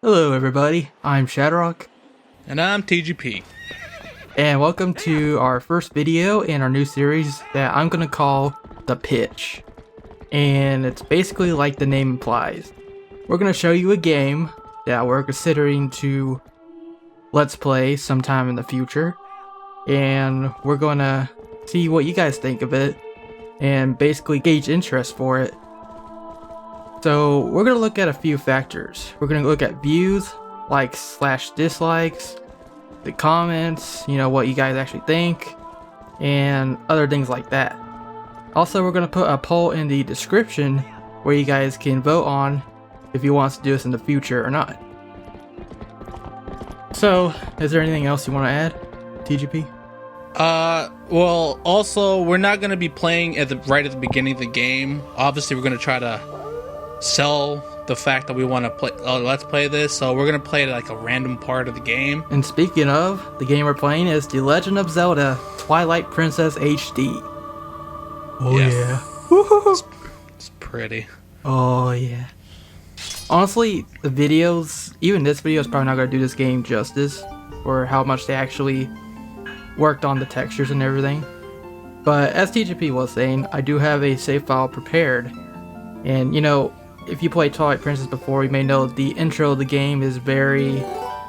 Hello everybody, I'm ShadowRock, And I'm TGP. and welcome to our first video in our new series that I'm going to call The Pitch. And it's basically like the name implies. We're going to show you a game that we're considering to let's play sometime in the future. And we're going to see what you guys think of it and basically gauge interest for it. So we're going to look at a few factors. We're going to look at views, likes/dislikes, the comments, what you guys actually think, and other things like that. Also, we're going to put a poll in the description where you guys can vote on if you want us to do this in the future or not. So, is there anything else you want to add, TGP? Well, also, we're not going to be playing right at the beginning of the game. Obviously, we're going to try to sell the fact that we want to play. Let's play this. So we're going to play like a random part of the game. And speaking of, the game we're playing is The Legend of Zelda Twilight Princess HD. Oh yeah. It's pretty. Oh yeah. Honestly, the videos, even this video is probably not going to do this game justice for how much they actually worked on the textures and everything. But as TGP was saying, I do have a save file prepared. And if you played Twilight Princess before, you may know the intro of the game is very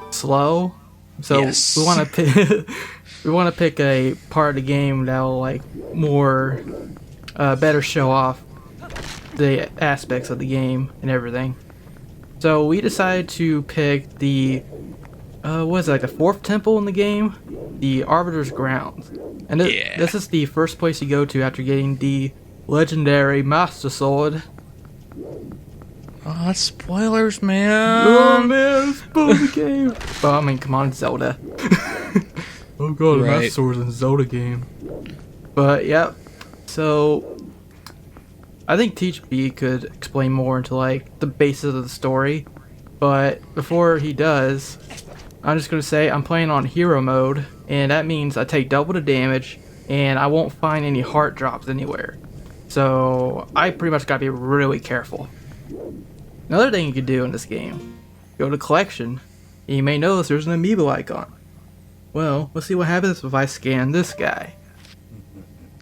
slow. So yes. we want to pick a part of the game that will more better show off the aspects of the game and everything. So we decided to pick the the fourth temple in the game, the Arbiter's Grounds. And this is the first place you go to after getting the legendary Master Sword. Oh, that's spoilers, man. Oh man, spoil the game. But I mean, come on, Zelda. Oh god, right. Master Sword's in a Zelda game. But yeah, so I think TGP could explain more into the basis of the story. But before he does, I'm just gonna say I'm playing on hero mode, and that means I take double the damage, and I won't find any heart drops anywhere. So I pretty much gotta be really careful. Another thing you can do in this game, go to collection, and you may notice there's an Amiibo icon. Well, let's see what happens if I scan this guy.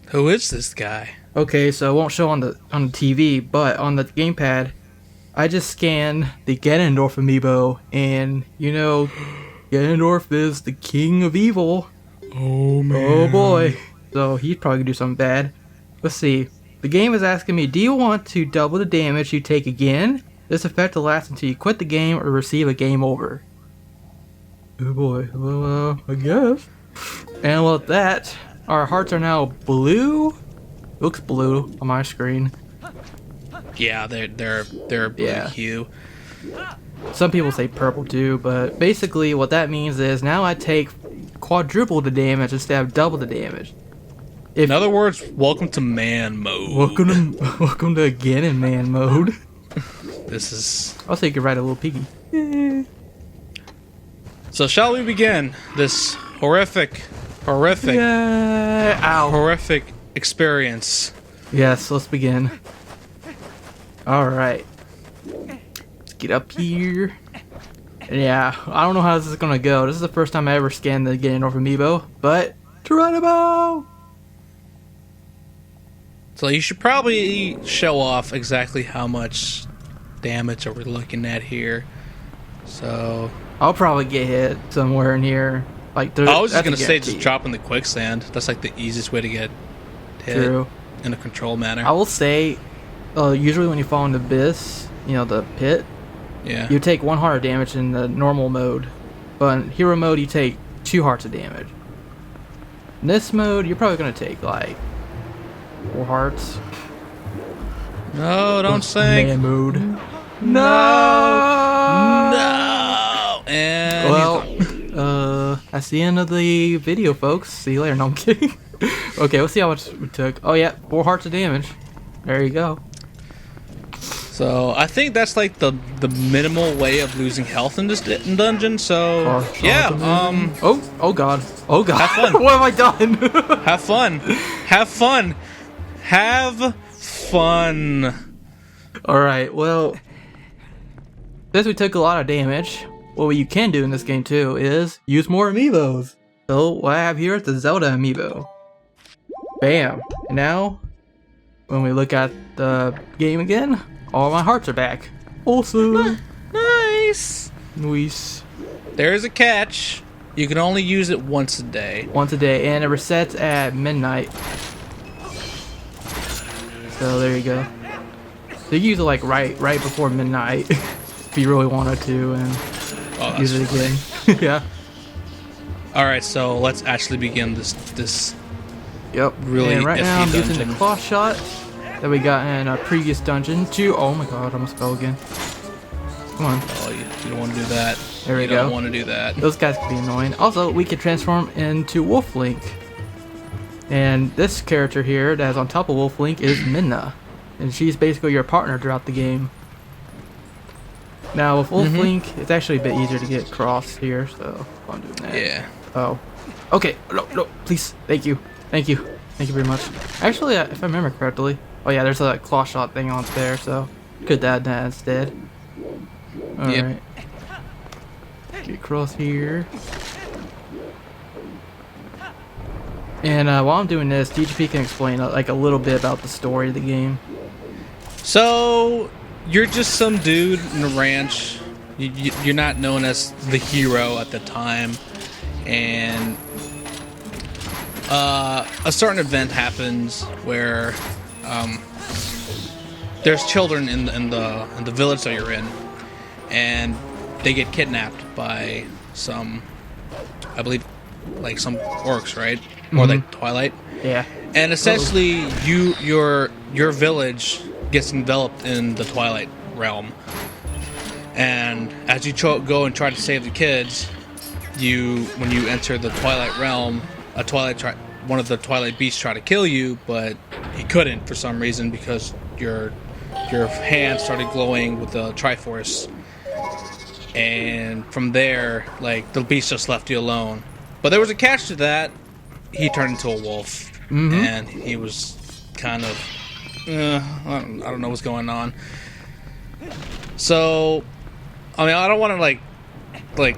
Who is this guy? Okay, so it won't show on the TV, but on the gamepad, I just scanned the Ganondorf Amiibo, and Ganondorf is the king of evil. Oh man. Oh boy. So he's probably gonna do something bad. Let's see. The game is asking me, do you want to double the damage you take again? This effect will last until you quit the game or receive a game over. Oh boy. Well, I guess. And with that, our hearts are now blue. Looks blue on my screen. Yeah, they're a blue hue. Some people say purple too, but basically what that means is now I take quadruple the damage instead of double the damage. In other words, welcome to man mode. Welcome to again in man mode. This is. Also, you can ride a little piggy. So shall we begin this horrific experience? Yes, let's begin. Alright. Let's get up here. Yeah, I don't know how this is gonna go. This is the first time I ever scanned the Ganondorf Amiibo, but Geronimo! So you should probably show off exactly how much damage are we looking at here. So I'll probably get hit somewhere in here. I was just gonna say just drop in the quicksand. That's like the easiest way to get hit. True. In a controlled manner. I will say, usually when you fall in the abyss, the pit, you take 1 heart of damage in the normal mode, but in hero mode you take 2 hearts of damage. In this mode, you're probably gonna take 4 hearts. No, don't say. Man mode. No. And well, that's the end of the video, folks. See you later. No, I'm kidding. Okay, let's see how much we took. Oh yeah, 4 hearts of damage. There you go. So I think that's like the minimal way of losing health in this dungeon. So yeah. Oh god. Oh god. Have fun. What have I done? Have fun. Have fun. Have fun. All right. Well, since we took a lot of damage, what you can do in this game too is use more amiibos. So what I have here is the Zelda amiibo. Bam. And now, when we look at the game again, all my hearts are back. Awesome. Nice. Nice. There's a catch. You can only use it once a day. Once a day, and it resets at midnight. So there you go. So you use it like right before midnight, if you really wanted to, and use it again. Yeah. All right, so let's actually begin this. Yep. Really. And right now I'm dungeon. using the cloth shot that we got in a previous dungeon. Oh my god, I almost fell again. Come on. Oh, you don't want to do that. There we go. You don't want to do that. Those guys can be annoying. Also, we can transform into Wolf Link. And this character here that's on top of Wolf Link is Midna. And she's basically your partner throughout the game. Now with Wolf Link, it's actually a bit easier to get across here, so I'm doing that. Yeah. Oh. Okay. No, please. Thank you. Thank you very much. Actually, if I remember correctly, oh yeah, there's a claw shot thing on there, so could add that instead. Alright. Get across here. And while I'm doing this, TGP can explain like a little bit about the story of the game. So you're just some dude in a ranch. You're not known as the hero at the time, and a certain event happens where there's children in the village that you're in, and they get kidnapped by some, I believe, like some orcs, right? Or like Twilight. Yeah. And essentially, your village gets enveloped in the Twilight realm. And as you go and try to save the kids, when you enter the Twilight realm, one of the Twilight beasts tried to kill you, but he couldn't for some reason because your hand started glowing with the Triforce. And from there, like, the beast just left you alone. But there was a catch to that. He turned into a wolf, and he was kind of, I don't know what's going on. So, I mean, I don't want to like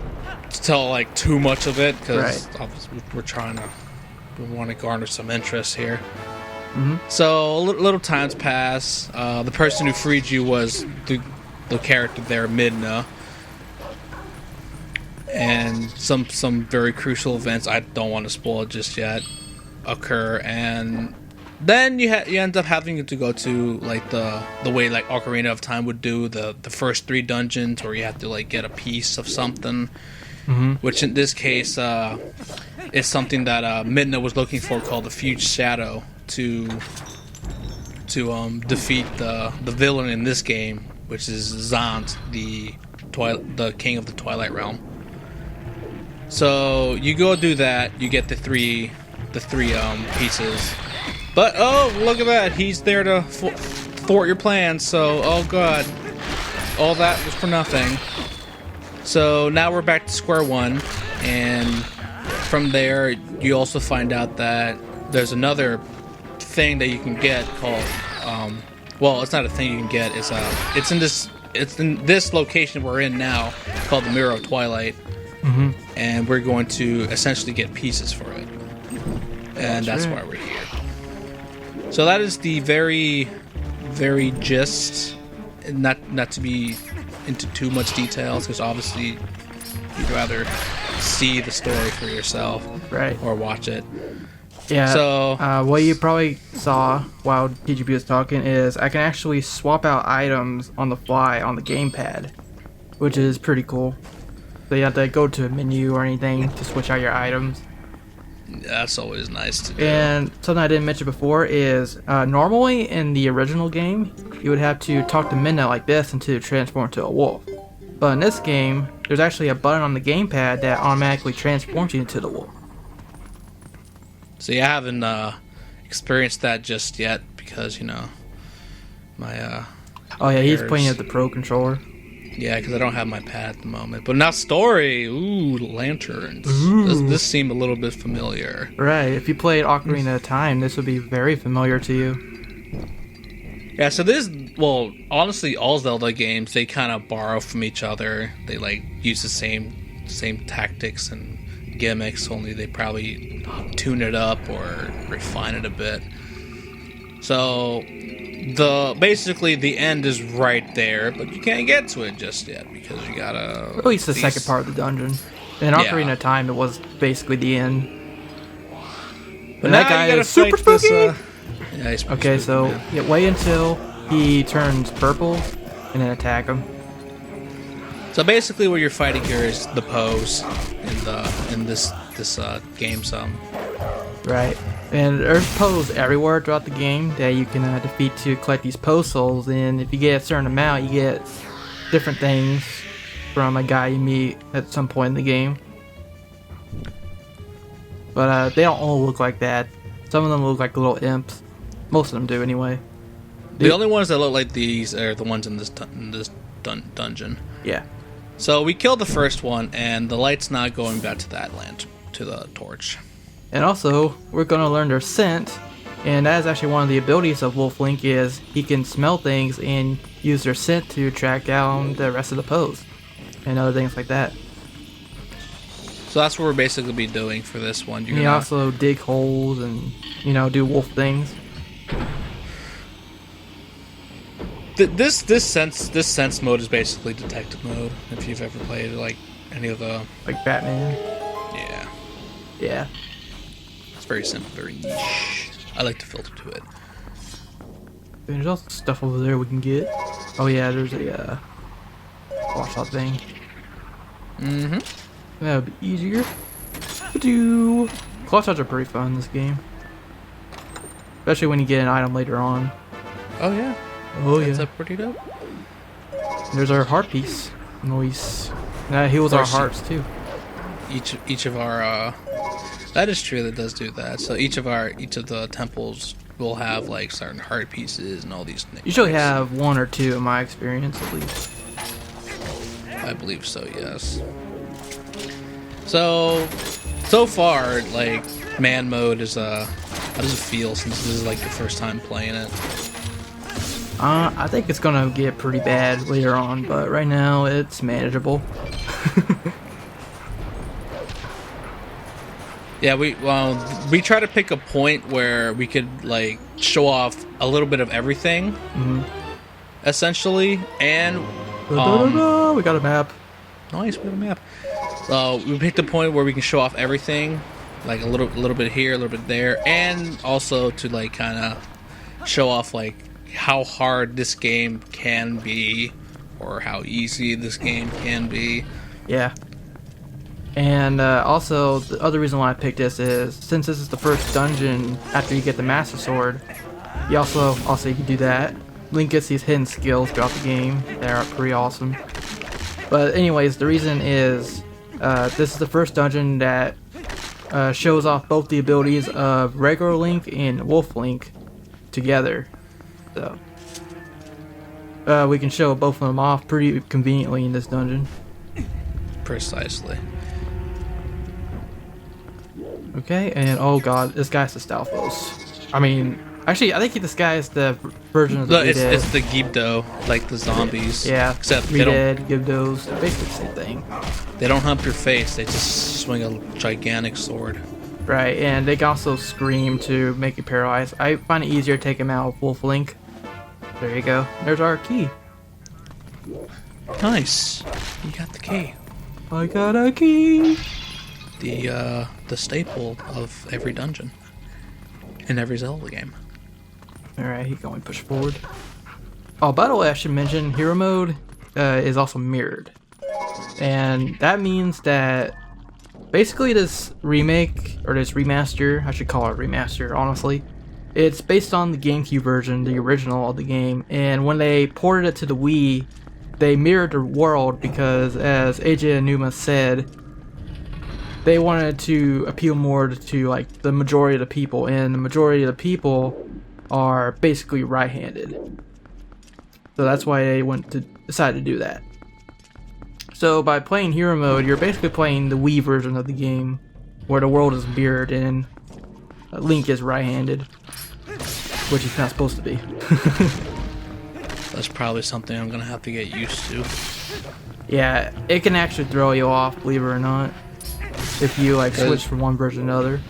tell like too much of it because obviously we want to garner some interest here. So little times pass. The person who freed you was the character there, Midna. And some very crucial events, I don't want to spoil just yet, occur, and then you end up having to go to like the way like Ocarina of Time would do the first 3 dungeons, where you have to like get a piece of something, which in this case is something that Midna was looking for, called the Fuge Shadow, to defeat the villain in this game, which is Zant, the king of the Twilight Realm. So you go do that, you get the three pieces, but oh, look at that, he's there to thwart your plans. So oh god, all that was for nothing. So now we're back to square one, and from there you also find out that there's another thing that you can get called well, it's not a thing you can get, it's in this location we're in now, called the Mirror of Twilight. And we're going to essentially get pieces for it, and that's why we're here. So that is the very, very gist. Not to be into too much details, because obviously you'd rather see the story for yourself, right, or watch it. Yeah. So what you probably saw while TGP was talking is I can actually swap out items on the fly on the gamepad, which is pretty cool. So you have to go to a menu or anything to switch out your items. That's always nice to do. And something I didn't mention before is normally in the original game, you would have to talk to Midna like this until you transform into a wolf. But in this game, there's actually a button on the gamepad that automatically transforms you into the wolf. See, I haven't experienced that just yet because, my oh yeah, he's playing at the Pro Controller. Yeah, because I don't have my pad at the moment. But now story, ooh, lanterns. This seemed a little bit familiar. Right, if you played Ocarina of Time, this would be very familiar to you. Yeah, so this, well, honestly, all Zelda games, they kind of borrow from each other. They like use the same tactics and gimmicks, only they probably tune it up or refine it a bit. So basically the end is right there, but you can't get to it just yet because you gotta. At least the second part of the dungeon. In Ocarina of Time, it was basically the end. But that guy is super spooky. Yeah, he's pretty Okay, spooky, so man. yeah, wait until he turns purple, and then attack him. So basically, what you're fighting here is the pose in this game. Right. And there's pose everywhere throughout the game that you can defeat to collect these pose souls, and if you get a certain amount, you get different things from a guy you meet at some point in the game. But they don't all look like that. Some of them look like little imps. Most of them do, anyway. The only ones that look like these are the ones in this dungeon. Yeah. So we killed the first one, and the light's not going back to that land, to the torch. And also, we're going to learn their scent, and that is actually one of the abilities of Wolf Link is he can smell things and use their scent to track down the rest of the pose, and other things like that. So that's what we're basically be doing for this one. You also dig holes and, do wolf things. This sense mode is basically detective mode. If you've ever played like any of the Like Batman. yeah, Yeah. it's very simple, very niche. I like to filter to it. There's also stuff over there we can get. Oh yeah, there's a flashlight thing. Mm-hmm. That would be easier. Do claw shots are pretty fun in this game, especially when you get an item later on. Oh yeah. Oh That's yeah. a pretty dope. There's our heart piece. Nice. That heals our hearts too. Each of our that is true, that does do that. So each of the temples will have like certain heart pieces and all these things. Usually have one or two in my experience at least. I believe so, yes. So far, like, man mode is how does it feel since this is like your first time playing it? I think it's gonna get pretty bad later on, but right now it's manageable. Yeah, we try to pick a point where we could like show off a little bit of everything, essentially, and We got a map. nice, we got a map. We picked a point where we can show off everything, like a little bit here, a little bit there, and also to like kind of show off like how hard this game can be, or how easy this game can be. Yeah. And also, the other reason why I picked this is since this is the first dungeon after you get the Master Sword, you also you can do that. Link gets these hidden skills throughout the game that are pretty awesome. But anyways, the reason is this is the first dungeon that shows off both the abilities of regular Link and Wolf Link together. So we can show both of them off pretty conveniently in this dungeon. Precisely. Okay, and oh god, this guy's the Stalfos. I mean, actually, I think this guy is the version of the It's the Gibdo, like the zombies. Yeah, Except Redead, Gibdos, they're basically the same thing. they don't hump your face. They just swing a gigantic sword. Right, and they can also scream to make you paralyzed. I find it easier to take him out with Wolf Link. There you go. There's our key. Nice. You got the key. I got a key. The staple of every dungeon in every Zelda game. Alright, he's going to push forward. Oh, by the way, I should mention hero mode is also mirrored. And that means that basically this remake, or this remaster, I should call it remaster, honestly. It's based on the GameCube version, the original of the game. And when they ported it to the Wii, they mirrored the world because, as AJ Anuma said, they wanted to appeal more to like the majority of the people, and the majority of the people are basically right-handed. So that's why they decided to do that. So by playing hero mode, you're basically playing the Wii version of the game, where the world is mirrored and Link is right-handed, which he's not supposed to be. That's probably something I'm gonna have to get used to. Yeah, it can actually throw you off, believe it or not, if you like switch from one version to another.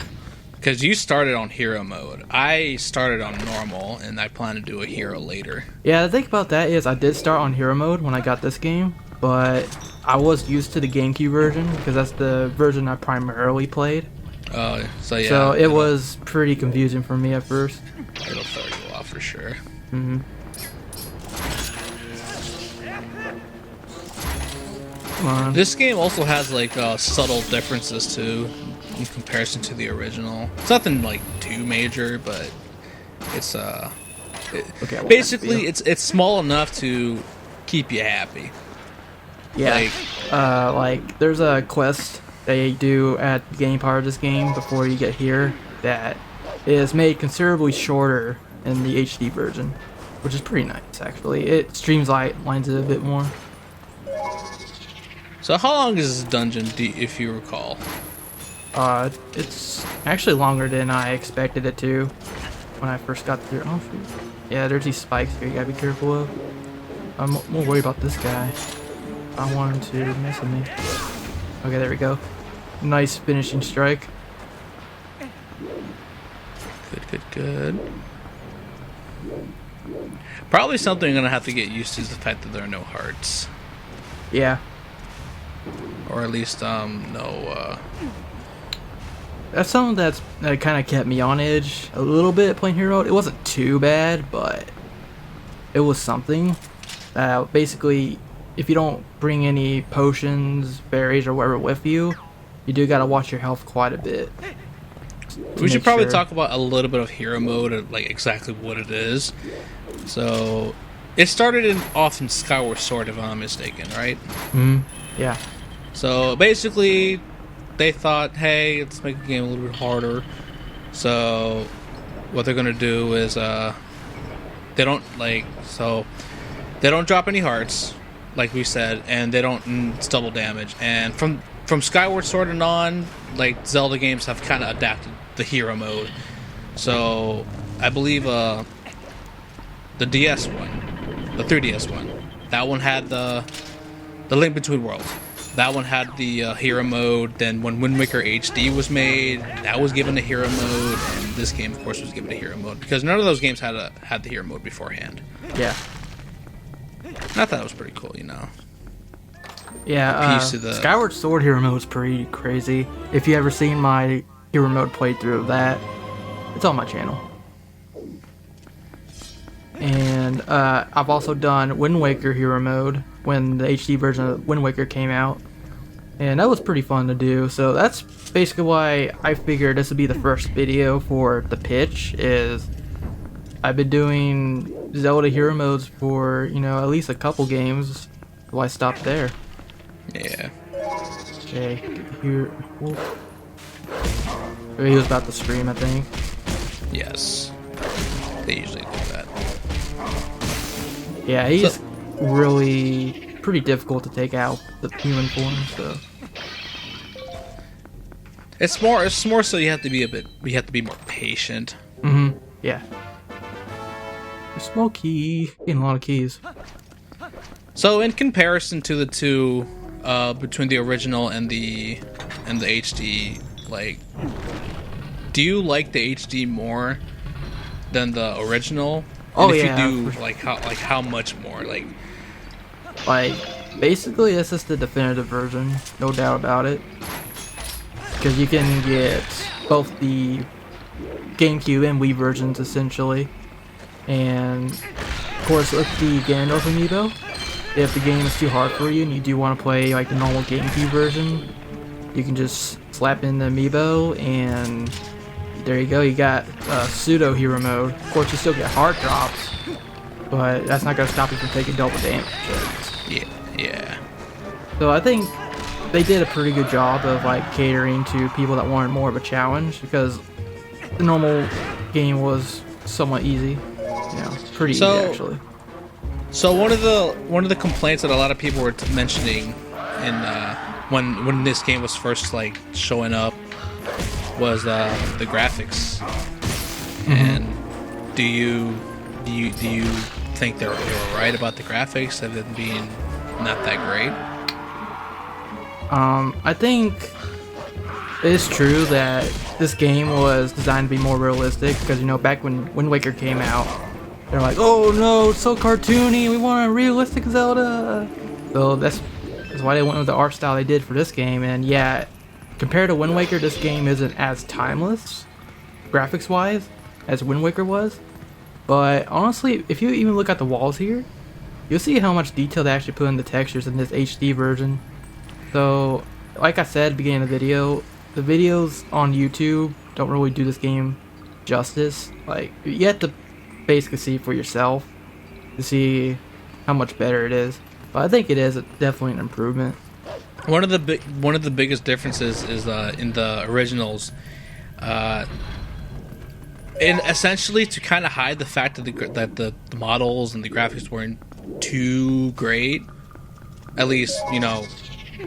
Because you started on hero mode. I started on normal, and I plan to do a hero later. Yeah, the thing about that is I did start on hero mode when I got this game, but I was used to the GameCube version because that's the version I primarily played. So yeah. So it was pretty confusing for me at first. It'll throw you off for sure. Mm-hmm. Come on. This game also has like subtle differences too, in comparison to the original. It's nothing like too major, but it's Okay, basically it's small enough to keep you happy. Yeah. Like there's a quest they do at the beginning part of this game before you get here that is made considerably shorter in the HD version, which is pretty nice actually. It streamlines it a bit more. So how long is this dungeon, if you recall? It's actually longer than I expected it to when I first got through. Oh shoot. Yeah, there's these spikes here you gotta be careful of. I'm more worried about this guy. I don't want him to mess with me. Okay, there we go. Nice finishing strike. Good. Probably something I'm gonna have to get used to is the fact that there are no hearts. Yeah. Or at least, no, That's something that kind of kept me on edge a little bit playing Hero Mode. It wasn't too bad, but it was something. Basically, if you don't bring any potions, berries, or whatever with you, you do gotta watch your health quite a bit. We should probably talk about a little bit of Hero Mode, like exactly what it is. So, it started off in Skyward Sword, if I'm not mistaken, right? Yeah. So basically, they thought, hey, let's make the game a little bit harder. So what they're gonna do is they don't drop any hearts, like we said, and they don't it's double damage. And from Skyward Sword and on, like Zelda games have kind of adapted the hero mode. So I believe the DS one, the 3DS one, that one had the Link Between Worlds. That one had the hero mode. Then when Wind Waker HD was made, that was given a hero mode, and this game, of course, was given a hero mode because none of those games had the hero mode beforehand. Yeah. And I thought it was pretty cool, you know. Yeah. Skyward Sword hero mode is pretty crazy. If you ever seen my hero mode playthrough of that, it's on my channel. And I've also done Wind Waker hero mode when the HD version of Wind Waker came out, and that was pretty fun to do. So that's basically why I figured this would be the first video for the pitch. Is I've been doing Zelda hero modes for at least a couple games. Why stop there? Yeah. Okay, here. He was about to scream, I think. Yes. They usually do that. Yeah, he's really pretty difficult to take out the human form, so it's more so you have to be more patient. Yeah. A small key. Getting a lot of keys. So in comparison to the two, between the original and the HD, like, do you like the HD more than the original? Oh, and if yeah. you do, how much more? Like, basically, this is the definitive version, no doubt about it. Because you can get both the GameCube and Wii versions, essentially. And, of course, with the Gandalf Amiibo, if the game is too hard for you and you do want to play, like, the normal GameCube version, you can just slap in the Amiibo, and there you go, you got pseudo hero mode. Of course, you still get heart drops, but that's not going to stop you from taking double damage. Yeah. So I think they did a pretty good job of like catering to people that wanted more of a challenge, because the normal game was somewhat easy. Pretty easy actually. So one of the complaints that a lot of people were mentioning in when this game was first like showing up was the graphics. And do you think they were right about the graphics of it being not that great? I think it's true that this game was designed to be more realistic because, you know, back when Wind Waker came out, they're like, oh no, it's so cartoony, we want a realistic Zelda. So that's why they went with the art style they did for this game. And yeah, compared to Wind Waker, this game isn't as timeless, graphics wise, as Wind Waker was. But honestly, if you even look at the walls here, you'll see how much detail they actually put in the textures in this HD version. So, like I said at the beginning of the video, the videos on YouTube don't really do this game justice. Like, you have to basically see for yourself to see how much better it is. But I think it is definitely an improvement. One of the biggest differences is in the originals, and essentially to kind of hide the fact that the models and the graphics weren't too great, at least, you know,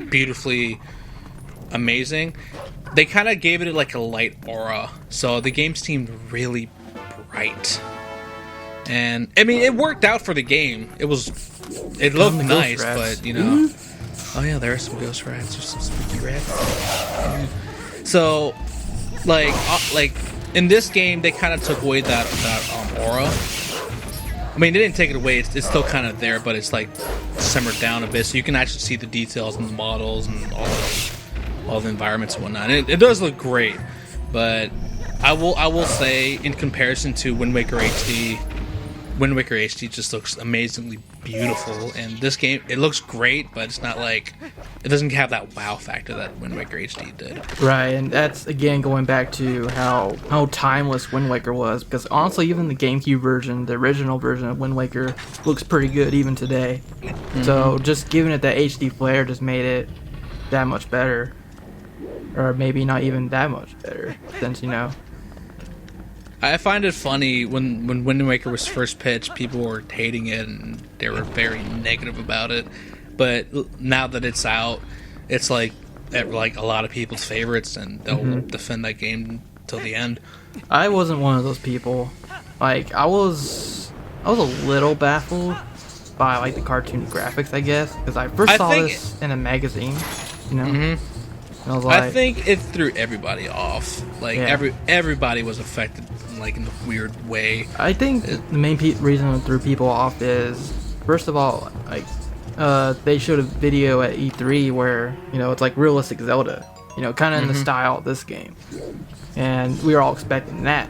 beautifully amazing, they kind of gave it like a light aura, so the game seemed really bright. And I mean, it worked out for the game. It looked nice, but you know, oh yeah, there are some ghost rats or some spooky rats. So, like in this game, they kind of took away that aura. I mean, they didn't take it away. It's still kind of there, but it's like simmered down a bit, so you can actually see the details and the models and all the environments and whatnot. And it does look great, but I will say, in comparison to Wind Waker HD, Wind Waker HD just looks amazingly beautiful, and this game, it looks great, but it's not like, it doesn't have that wow factor that Wind Waker HD did. Right, and that's again going back to how timeless Wind Waker was, because honestly, even the GameCube version, the original version of Wind Waker, looks pretty good even today. So just giving it that HD flair just made it that much better, or maybe not even that much better, since, you know. I find it funny when Wind Waker was first pitched, people were hating it and they were very negative about it. But now that it's out, it's like a lot of people's favorites, and they'll defend that game till the end. I wasn't one of those people. Like, I was a little baffled by like the cartoon graphics, I guess, because I first saw this in a magazine, you know. I was like, I think it threw everybody off. Like, everybody was affected, like, in a weird way. I think the main reason it threw people off is, first of all, like, they showed a video at E3 where, you know, it's like realistic Zelda, you know, kind of in the style of this game, and we were all expecting that.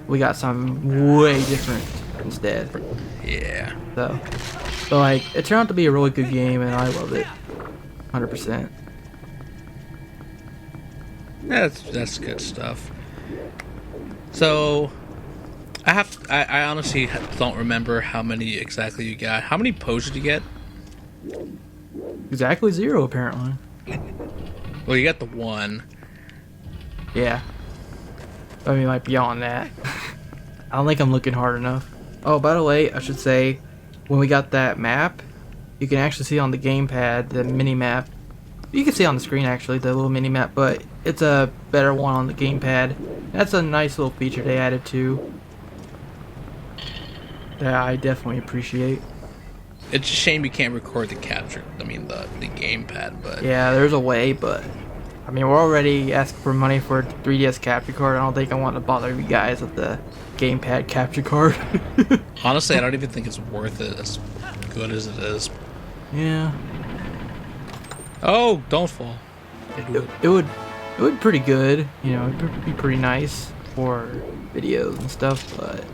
We got something way different instead. Yeah. So like, it turned out to be a really good game, and I love it, 100%. That's good stuff. So, I honestly don't remember how many exactly you got. How many posts did you get? Exactly 0, apparently. Well, you got the 1. Yeah. I mean, like, beyond that. I don't think I'm looking hard enough. Oh, by the way, I should say, when we got that map, you can actually see on the gamepad, the mini-map. You can see on the screen, actually, the little mini-map, but it's a better one on the gamepad. That's a nice little feature they added, too, that I definitely appreciate. It's a shame you can't record the gamepad, but... Yeah, there's a way, but... I mean, we're already asking for money for a 3DS capture card. I don't think I want to bother you guys with the gamepad capture card. Honestly, I don't even think it's worth it as good as it is. Yeah. Oh, don't fall. It would be pretty good, you know, it'd be pretty nice for videos and stuff, but...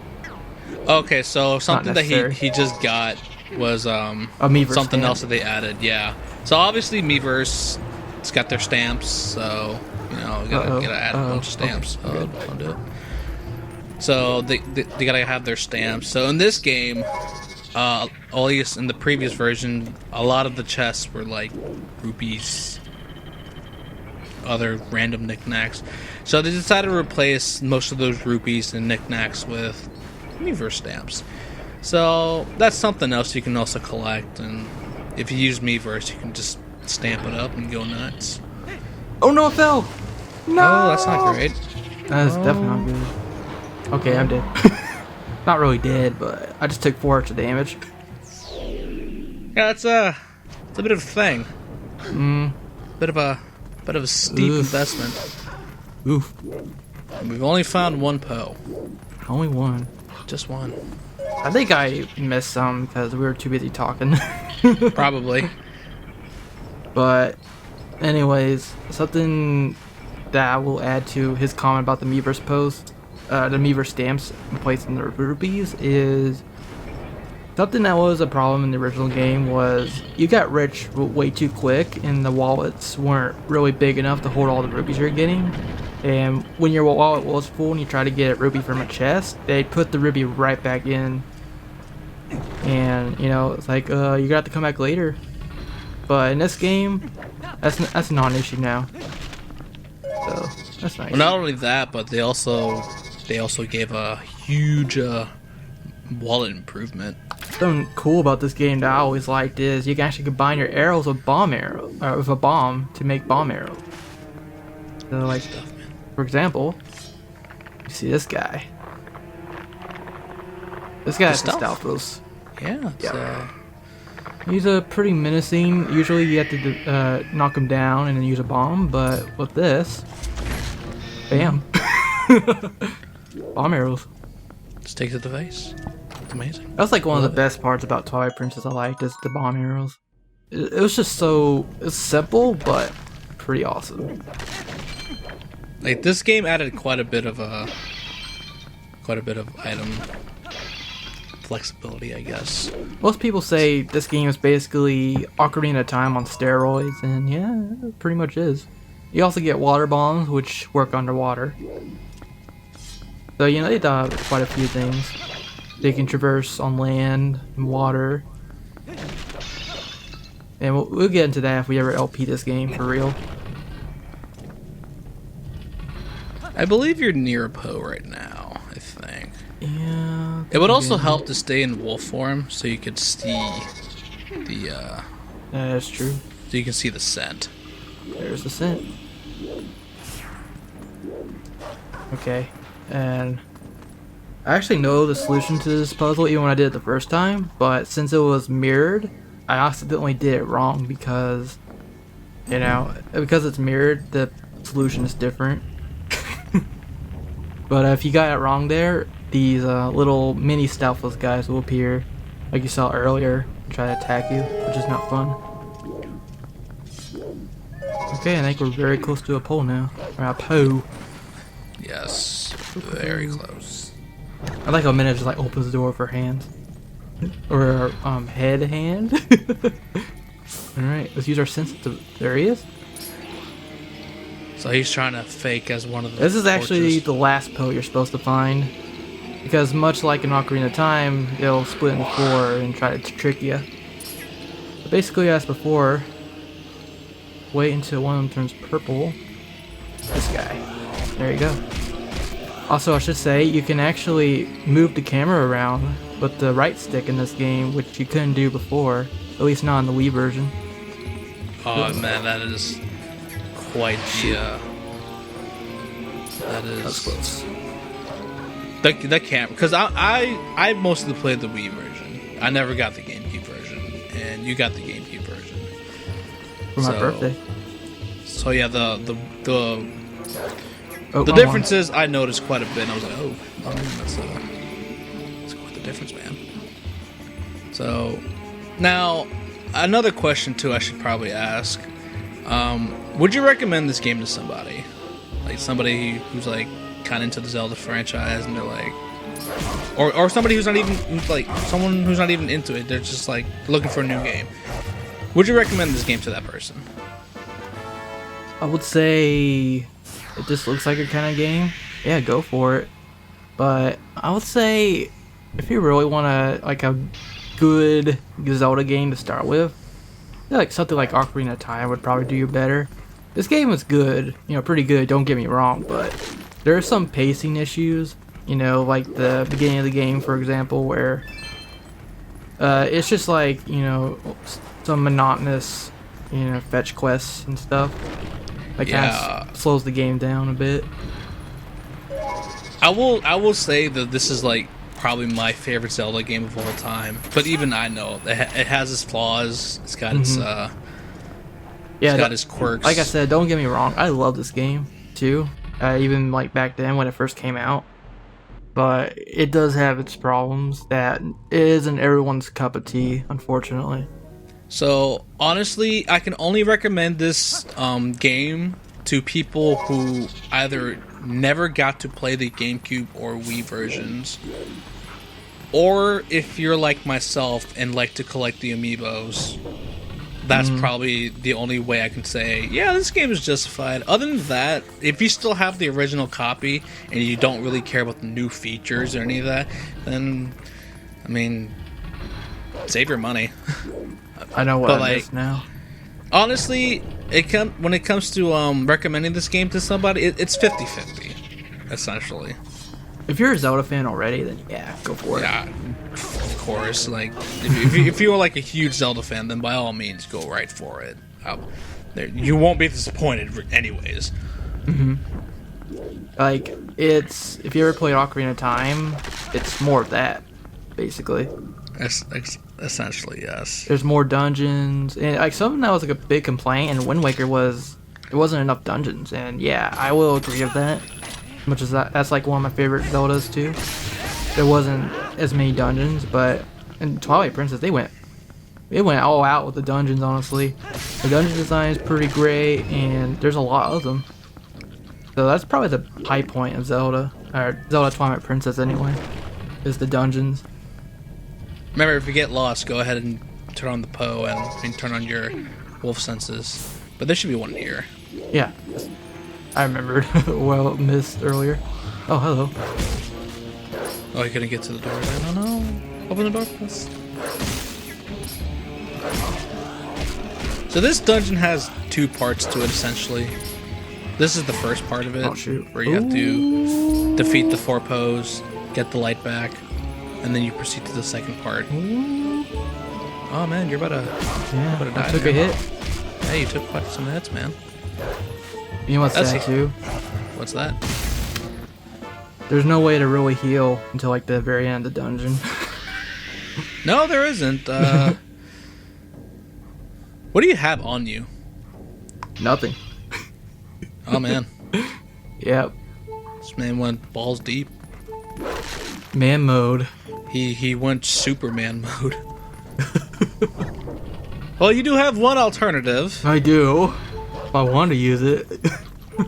Okay, so something that he just got was Miiverse something stamp. else that they added, yeah. So obviously Miiverse, it's got their stamps, so, you know, gotta add a bunch of stamps. Okay. Don't do it. So they gotta have their stamps. So in this game, at least in the previous version, a lot of the chests were like rupees, other random knickknacks. So they decided to replace most of those rupees and knickknacks with Miiverse stamps. So that's something else you can also collect, and if you use Miiverse, you can just stamp it up and go nuts. Oh no, it fell! No! Oh, that's not great. That is definitely not good. Okay, I'm dead. Not really dead, but I just took 4 extra damage. Yeah, it's a bit of a thing. Bit of a steep investment. Oof. And we've only found 1 Poe. Only 1. Just 1. I think I missed some because we were too busy talking. Probably. But anyways, something that I will add to his comment about the Miiverse post, the Miiverse stamps replacing the rupees, is something that was a problem in the original game was you got rich way too quick and the wallets weren't really big enough to hold all the rupees you're getting. And when your wallet was full and you try to get a rupee from a chest, they put the rupee right back in. And, you know, it's like, you got to come back later. But in this game, that's a non-issue now. So, that's nice. Well, not only that, but they also gave a huge wallet improvement. Something cool about this game that I always liked is you can actually combine your arrows with with a bomb to make bomb arrows. So, like, for example, you see this guy. This guy has the stealth boost. Yeah. He's a pretty menacing. Usually you have to knock him down and then use a bomb, but with this, bam. Bomb arrows. Just takes it to the face. It's amazing. That's like one of the best parts about Twilight Princess I liked is the bomb arrows. It was just it's simple, but pretty awesome. Like, this game added quite a bit of item flexibility, I guess. Most people say this game is basically Ocarina of Time on steroids, and yeah, it pretty much is. You also get water bombs, which work underwater. So, you know, they done quite a few things. They can traverse on land and water. And we'll get into that if we ever LP this game for real. I believe you're near a Poe right now, I think. Yeah. It would also help to stay in wolf form so you could see the That's true. so you can see the scent. There's the scent. Okay, and I actually know the solution to this puzzle even when I did it the first time, but since it was mirrored, I accidentally did it wrong because, you know, because it's mirrored, the solution is different. But if you got it wrong there, these little mini stealthless guys will appear, like you saw earlier, and try to attack you, which is not fun. Okay, I think we're very close to a pole now. Or a Poe. Yes, very close. I like how Minna just like opens the door with her hands. Or head hand. Alright, let's use our sense to... There he is. So he's trying to fake as one of the This is actually torches. the last Poe you're supposed to find. Because much like in Ocarina of Time, they'll split into 4 and try to trick you. But basically, as before, wait until one of them turns purple. This guy. There you go. Also, I should say, you can actually move the camera around with the right stick in this game, which you couldn't do before. At least not in the Wii version. Oh man, that is quite the that is That's close. the camera, because I mostly played the Wii version. I never got the GameCube version, and you got the GameCube version For my birthday. So yeah, the Oh, differences I noticed quite a bit. And I was like, oh, that's quite the difference, man. So now another question too I should probably ask. Would you recommend this game to somebody? Like somebody who's like kind of into the Zelda franchise and they're like, or somebody who's not even like someone who's not even into it. They're just like looking for a new game. Would you recommend this game to that person? I would say it just looks like your kind of game. Yeah, go for it. But I would say if you really want like a good Zelda game to start with, like something like Ocarina of Time would probably do you better. This game is good, you know, pretty good, don't get me wrong, but there are some pacing issues, you know, like the beginning of the game, for example, where it's just like, you know, some monotonous, you know, fetch quests and stuff. Like, kind of slows the game down a bit. I will say that this is like probably my favorite Zelda game of all time. But even I know it has its flaws. It's got its it's got its quirks. Like I said, don't get me wrong. I love this game too. Even like back then when it first came out. But it does have its problems that it isn't everyone's cup of tea, unfortunately. So honestly, I can only recommend this game to people who either never got to play the GameCube or Wii versions, or if you're like myself and like to collect the Amiibos. That's probably the only way I can say, yeah, this game is justified. Other than that, if you still have the original copy and you don't really care about the new features or any of that, then, I mean, save your money. I know what it is now. Honestly, when it comes to recommending this game to somebody, it's 50-50, essentially. If you're a Zelda fan already, then yeah, go for it. Yeah, of course. Like, if you're like a huge Zelda fan, then by all means, go right for it. You won't be disappointed, anyways. Like, if you ever played Ocarina of Time, it's more of that, basically. Essentially, yes. There's more dungeons, and like something that was like a big complaint in Wind Waker was there wasn't enough dungeons, and yeah, I will agree with that. Much as that's like one of my favorite Zeldas too. There wasn't as many dungeons, but in Twilight Princess they went all out with the dungeons. Honestly, the dungeon design is pretty great, and there's a lot of them. So that's probably the high point of Zelda, or Zelda Twilight Princess anyway, is the dungeons. Remember, if you get lost, go ahead and turn on the Poe and turn on your wolf senses. But there should be one here. Yeah. I remembered. Well, missed earlier. Oh, hello. Oh, you couldn't get to the door then? Oh no. Open the door, please. So this dungeon has two parts to it, essentially. This is the first part of it. Oh, shoot. Where you have to defeat the 4 Poes, get the light back, and then you proceed to the second part. Ooh. Oh man, you're about to die. I took a hit. Hey, you took quite some hits, man. You know what's sad too? What's that? There's no way to really heal until like the very end of the dungeon. No, there isn't. What do you have on you? Nothing. Oh man. Yep. This man went balls deep. Man mode. He went Superman mode. Well, you do have one alternative. I do. If I want to use it.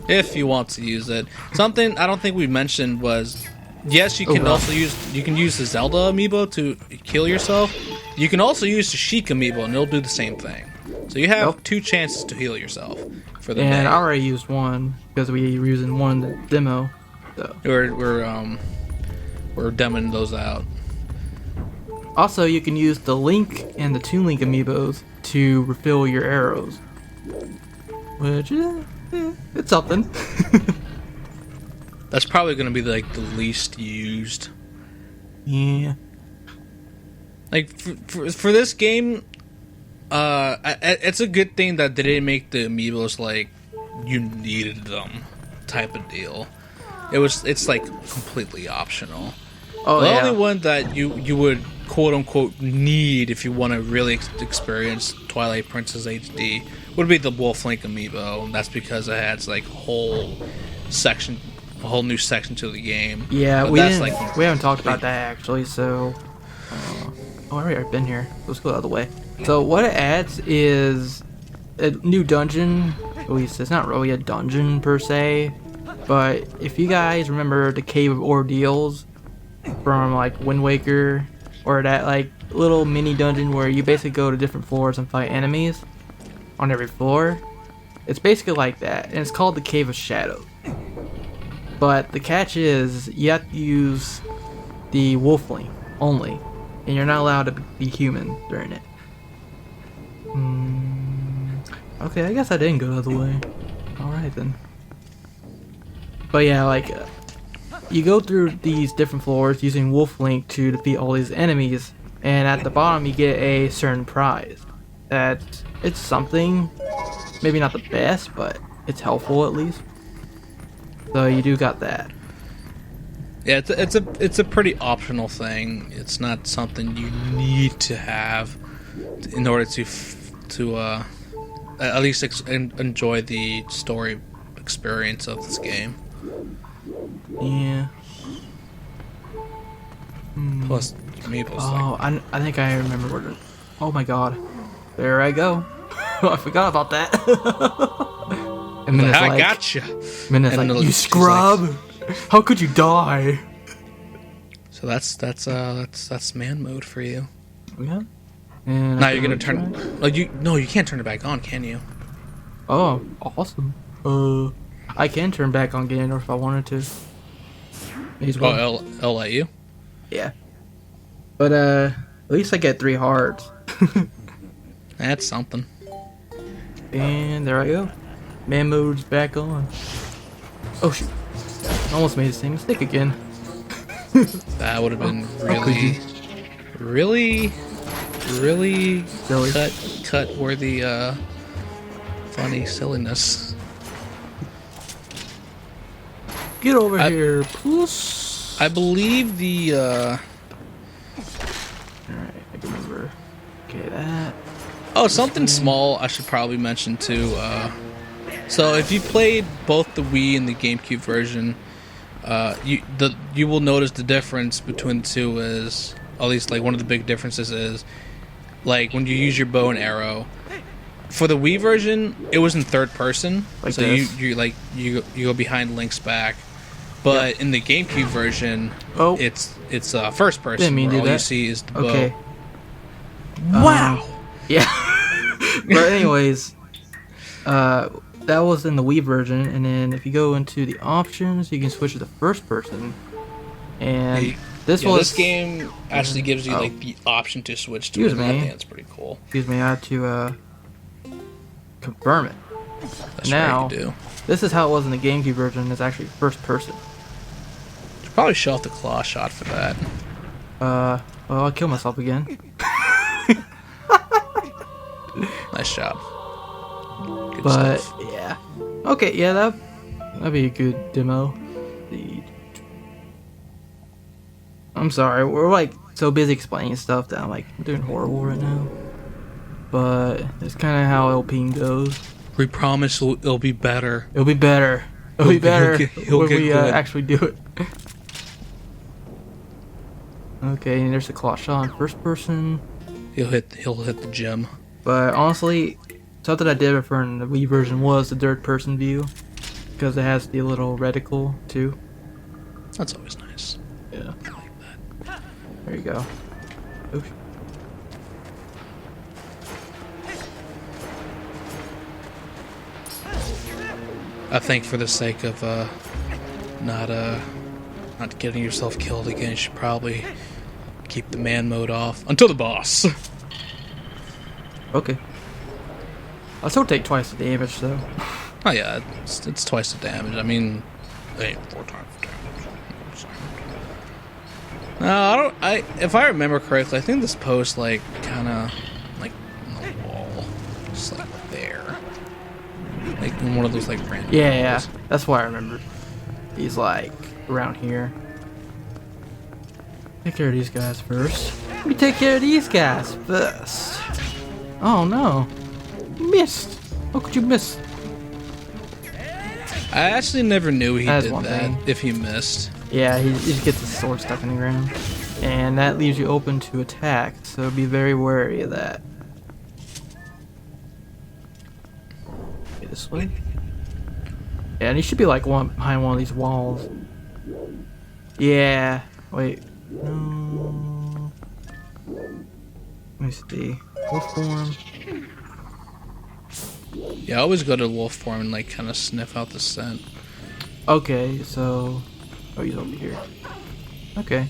If you want to use it. Something I don't think we mentioned was, yes, you can also use the Zelda amiibo to heal yourself. You can also use the Sheik amiibo and it'll do the same thing. So you have 2 chances to heal yourself for the day. And I already used one because we were using one in the demo. So. We're demoing those out. Also, you can use the Link and the Toon Link amiibos to refill your arrows. Which, it's something. That's probably going to be like the least used. Yeah. Like for this game, it's a good thing that they didn't make the amiibos like you needed them type of deal. It's like completely optional. Oh, the yeah. only one that you would quote unquote need if you want to really experience Twilight Princess HD would be the Wolf Link amiibo. And that's because it adds like a whole new section to the game. Yeah, but we haven't talked about that actually. So, I've been here. Let's go the other way. So what it adds is a new dungeon. At least it's not really a dungeon per se, but if you guys remember the Cave of Ordeals from like Wind Waker, or that like little mini dungeon where you basically go to different floors and fight enemies on every floor, it's basically like that, and it's called the Cave of Shadows. But the catch is you have to use the Wolf Link only, and you're not allowed to be human during it. Okay, I guess I didn't go the other way. Alright then. But yeah, like, you go through these different floors using Wolf Link to defeat all these enemies, and at the bottom you get a certain prize. It's something, maybe not the best, but it's helpful at least. So you do got that. Yeah, it's a pretty optional thing. It's not something you need to have in order to at least enjoy the story experience of this game. Yeah. Plus, Amiibo's Oh, I think I remember where to... Oh my god. There I go. I forgot about that. And then it's I like... gotcha. And then it's like, you scrub! How could you die? So that's man mode for you. Yeah. And Now you're gonna turn... No, you can't turn it back on, can you? Oh, awesome. I can turn back on Ganondorf if I wanted to. Oh, I'll let you? Yeah. But, at least I get 3 hearts. That's something. And there I go. Man mode's back on. Oh, shoot. Almost made the same mistake again. That would have been really Silly. cut worthy, funny silliness. Get over here, puss. I believe the, Alright, I can remember. Okay, that. Oh, something small I should probably mention too. So if you played both the Wii and the GameCube version, you will notice the difference between the two is, at least like one of the big differences is, like when you use your bow and arrow. For the Wii version, it was in third person, like so this. you go behind Link's back. But in the GameCube version, it's first person. Didn't mean where to do all you that. see is the Okay. bow. Wow. Yeah. But anyways, that was in the Wii version, and then if you go into the options, you can switch to the first person. And this game actually gives you like the option to switch to it. I think that's pretty cool. Excuse me, I had to confirm it. That's now, right, you do. This is how it was in the GameCube version. It's actually first person. Should probably show off the claw shot for that. Well, I'll kill myself again. Nice job. Good But stuff. yeah, okay, yeah, that'd be a good demo. I'm sorry, we're like so busy explaining stuff that I'm like doing horrible right now. But it's kind of how LPing goes. We promise it'll be better. It'll be better. It'll be better when we actually do it. Okay, and there's the claw shot in first person. He'll hit the gym. But honestly, something I did prefer in the Wii version was the third person view, because it has the little reticle too. That's always nice. Yeah. I like that. There you go. Oops. I think for the sake of not getting yourself killed again, you should probably keep the man mode off until the boss. Okay. I'll still take twice the damage though. Oh yeah, it's twice the damage. I mean, it ain't 4 times the damage. No, if I remember correctly, I think this post like kind of like on the wall, just like there, like in one of those like random. Yeah, that's why I remember. He's like around here. Take care of these guys first. Let me take care of these guys first. Oh no, you missed. How could you miss? I actually never knew he did That's one that. thing. If he missed. Yeah, he just gets his sword stuck in the ground. And that leaves you open to attack, so be very wary of that. Okay, this way. Yeah, and he should be like behind one of these walls. Yeah. Wait. No. Let me see. Wolf form. Yeah, I always go to wolf form and like kind of sniff out the scent. Okay, so... Oh, he's over here. Okay.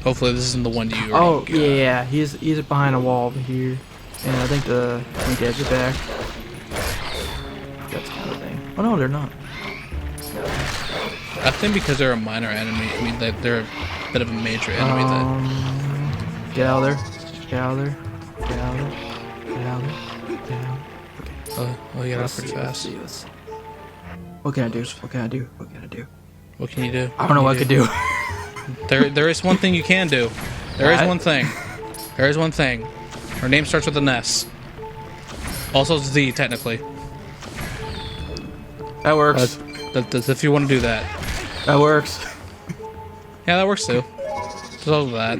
Hopefully this isn't the one you. Oh, yeah, he's behind a wall over here. And I think the guys are back. That's kind of thing. Oh no, they're not. I think because they're a minor enemy, I mean they're a bit of a major enemy Get out of there. Get out of there. Get out of there. Get out of there. Get out. Okay. Oh, you got up pretty fast. Let's see. What can I do? What can I do? What can I do? What can you do? I don't know what I could do. There is one thing you can do. There is one thing. There is one thing. Her name starts with an S. Also Z, technically. That works. That's if you want to do that. That works. Yeah, that works too. There's also that.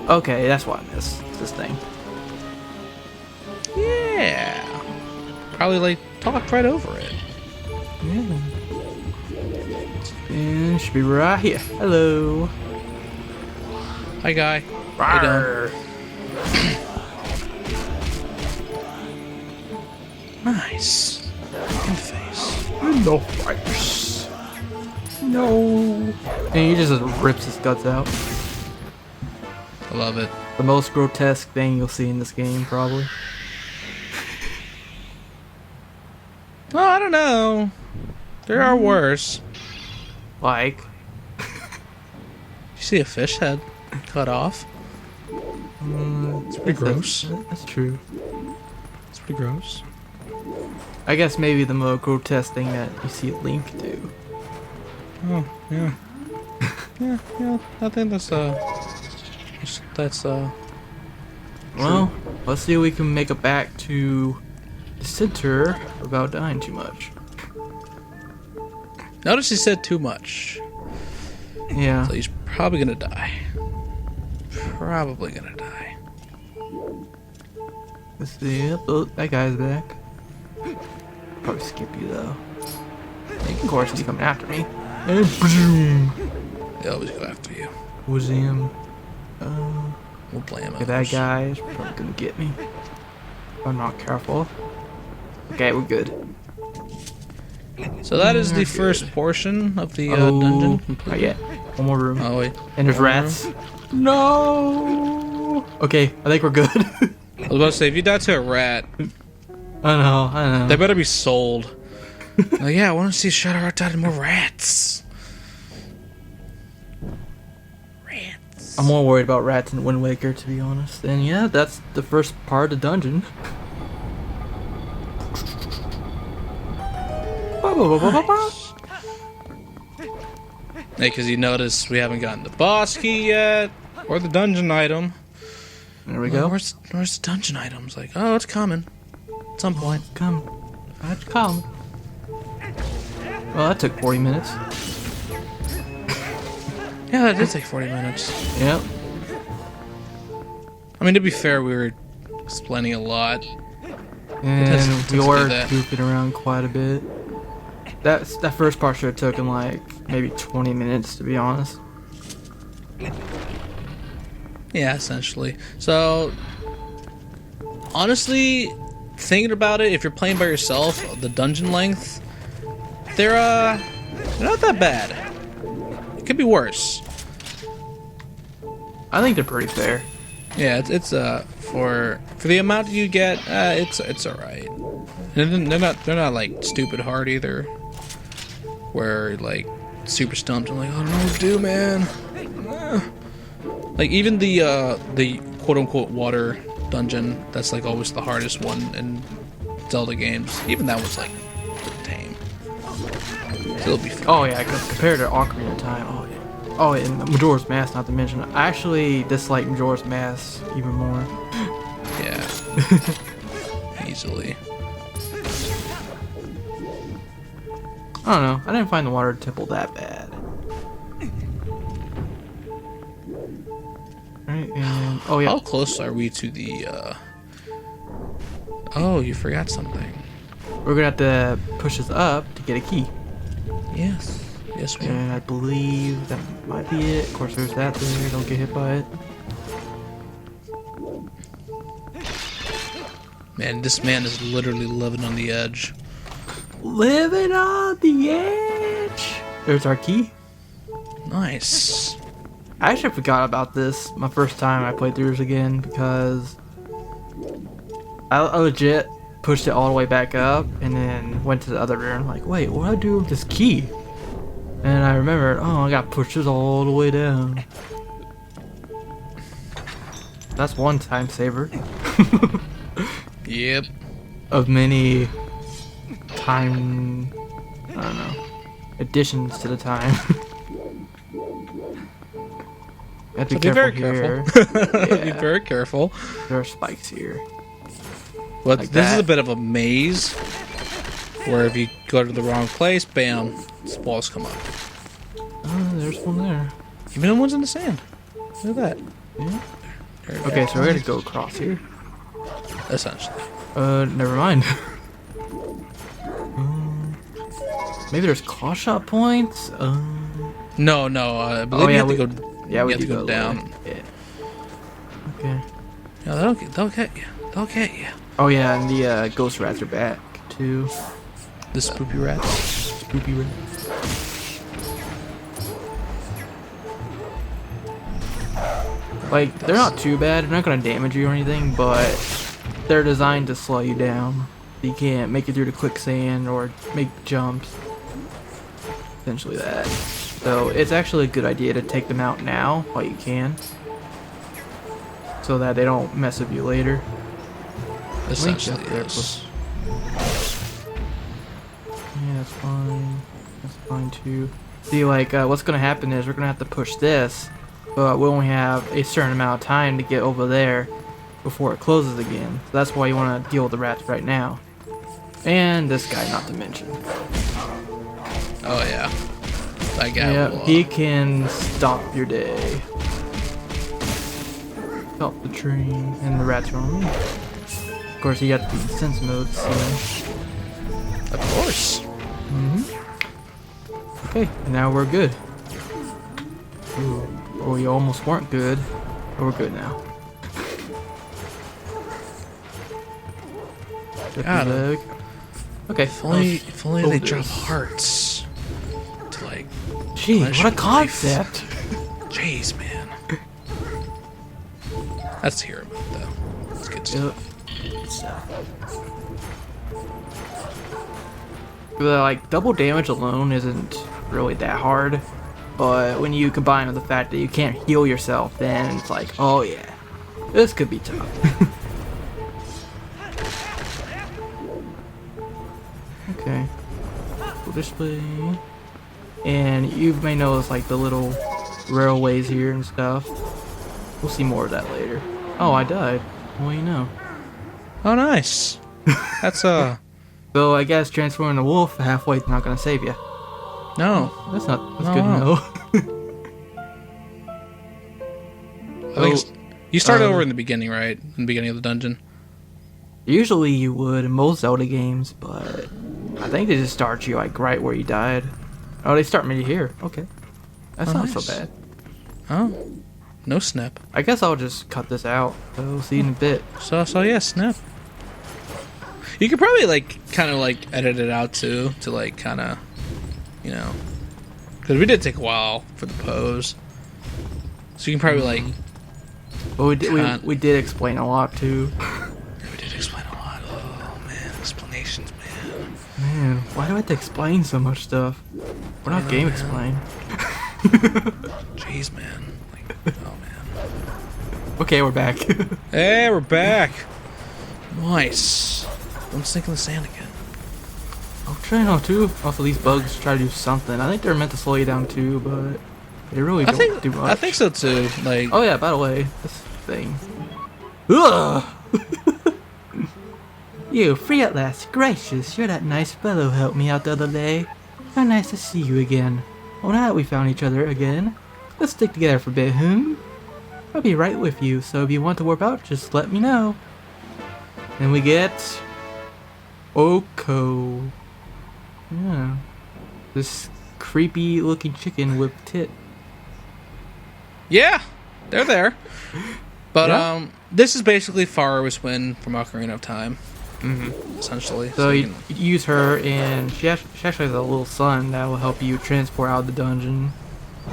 Okay, that's why I missed this thing. Yeah. Probably like talked right over it. Yeah. And should be right here. Hello. Hi, guy. How you Rawr. doing? Nice. In face. No fights. No. And he just rips his guts out. I love it. The most grotesque thing you'll see in this game, probably. Well, I don't know. There are worse. Like, You see a fish head cut off? It's pretty gross. That's true. It's pretty gross. I guess maybe the more grotesque thing that you see Link do. Oh, yeah. yeah. I think that's Well, let's see if we can make it back to the center without dying too much. Notice he said too much. Yeah. So he's probably gonna die. Probably gonna die. Let's see. Oh, that guy's back. Probably skip you though. Of course, he's coming after me. And boom. They always go after you. Was him. We'll blame him. Okay, that guy is probably gonna get me. If I'm not careful. Okay, we're good. So that is the first portion of the dungeon complete. Oh, yeah. One more room. Oh wait. And there's One more rats. room? No. Okay, I think we're good. I was about to say, if you die to a rat, I know. they better be sold. Like, yeah, I want to see ShadowRock die to more rats. Rats. I'm more worried about rats in Wind Waker, to be honest. And yeah, that's the first part of the dungeon. Nice. Hey, because you notice we haven't gotten the boss key yet, or the dungeon item. There we go. Where's the dungeon items? Like, oh, it's coming. At some point. Come. Let's come. Well, that took 40 minutes. Yeah, that did take 40 minutes. Yep. I mean, to be fair, we were explaining a lot. And tends we to were do that. goofing around quite a bit. That first part should have taken like maybe 20 minutes, to be honest. Yeah, essentially. So, honestly, thinking about it, if you're playing by yourself, the dungeon length, they're not that bad. It could be worse. I think they're pretty fair. Yeah, it's for the amount you get, it's alright. And they're not like stupid hard either, where like super stumped and like, I don't know what to do, man. Like even the quote unquote water dungeon, that's like always the hardest one in Zelda games. Even that was like pretty tame. It'll be fun. Oh yeah, compared to Ocarina of Time. Oh yeah. Oh, and Majora's Mask, not to mention. I actually dislike Majora's Mask even more. Yeah. Easily. I don't know. I didn't find the water temple that bad. Alright, and oh yeah. How close are we to the Oh, you forgot something. We're gonna have to push this up to get a key. Yes. Yes, we are. And I believe that might be it. Of course, there's that there. Don't get hit by it. Man, this man is literally living on the edge. Living on the edge. There's our key. Nice. I actually forgot about this my first time I played through this again because I legit pushed it all the way back up and then went to the other room. Like, wait, what do I do with this key? And I remembered, oh, I got pushed this all the way down. That's one time saver. Yep. Of many time, I don't know, additions to the time. Have to So be very here. careful. Yeah. Be very careful. There are spikes here. Well, Like this is that. a bit of a maze, where if you go to the wrong place, bam, walls come up. Oh, there's one there. Even the ones in the sand. Look at that. Yeah. There it Okay, is. so we're gonna go across here. Essentially. Never mind. Maybe there's claw shot points. No, I believe you have to go. Yeah, we you have do to go down. Yeah. Okay. Yeah, they'll get you. They'll get you. Oh yeah, and the ghost rats are back too. The spoopy rats. Spoopy rats. Like, they're not too bad. They're not gonna damage you or anything, but they're designed to slow you down. You can't make it through the quicksand or make jumps. Essentially that. So it's actually a good idea to take them out now while you can, so that they don't mess with you later. Essentially, there, yes. Yeah, that's fine. That's fine too. See, like, what's gonna happen is we're gonna have to push this, but we only have a certain amount of time to get over there before it closes again. So that's why you want to deal with the rats right now. And this guy, not to mention. Oh yeah. That guy Yeah, will, he can stop your day. Stop the train, and the rats are on me. Of course, you got the sense modes. So. Of course. Okay, now we're good. Ooh. Oh, you almost weren't good, but we're good now. Got it. Leg. Okay, If only they drop this. hearts to like. Gee, pleasure what a life. concept! Jeez, man. That's the hero mode, though. That's good stuff. Good stuff. Like, double damage alone isn't really that hard, but when you combine with the fact that you can't heal yourself, then it's like, oh yeah, this could be tough. Okay. Full display. And you may notice like the little railways here and stuff. We'll see more of that later. Oh, I died. Well, you know. Oh, nice. That's So I guess transforming the wolf halfway is not gonna save you. no. That's not. That's No. good to know. I think Oh, you start over in the beginning, right? In the beginning of the dungeon. usually you would in most Zelda games, but I think they just start you like right where you died. Oh, they start me here. Okay, that's Oh, not nice. so bad. Oh, no snap. I guess I'll just cut this out. So we'll see you in a bit. So yeah, snap. You could probably like kind of like edit it out too, to like kind of, you know, because we did take a while for the pose. So you can probably like. But we did, Can't. we did explain a lot too. We did explain a lot. Oh man, explanations, man. Man, why do I have to explain so much stuff? We're not game explain. Jeez, man. Like, oh man. Okay, we're back. Hey, we're back. Nice. Don't sink in the sand again. I'm trying not to. Also, these bugs try to do something. I think they're meant to slow you down too, but they really don't do much. I think so too. Like, Oh yeah, by the way, this thing. Ugh! You, free at last. Gracious, you're that nice fellow who helped me out the other day. How nice to see you again. Well, now that we found each other again, let's stick together for a bit, I'll be right with you, so if you want to warp out, just let me know. And we get... Oko. Yeah. This creepy looking chicken with tit. yeah, they're there. But Yeah? this is basically Faro's win from Ocarina of Time, essentially. So you you can- use her, and she actually has a little son that will help you transport out of the dungeon,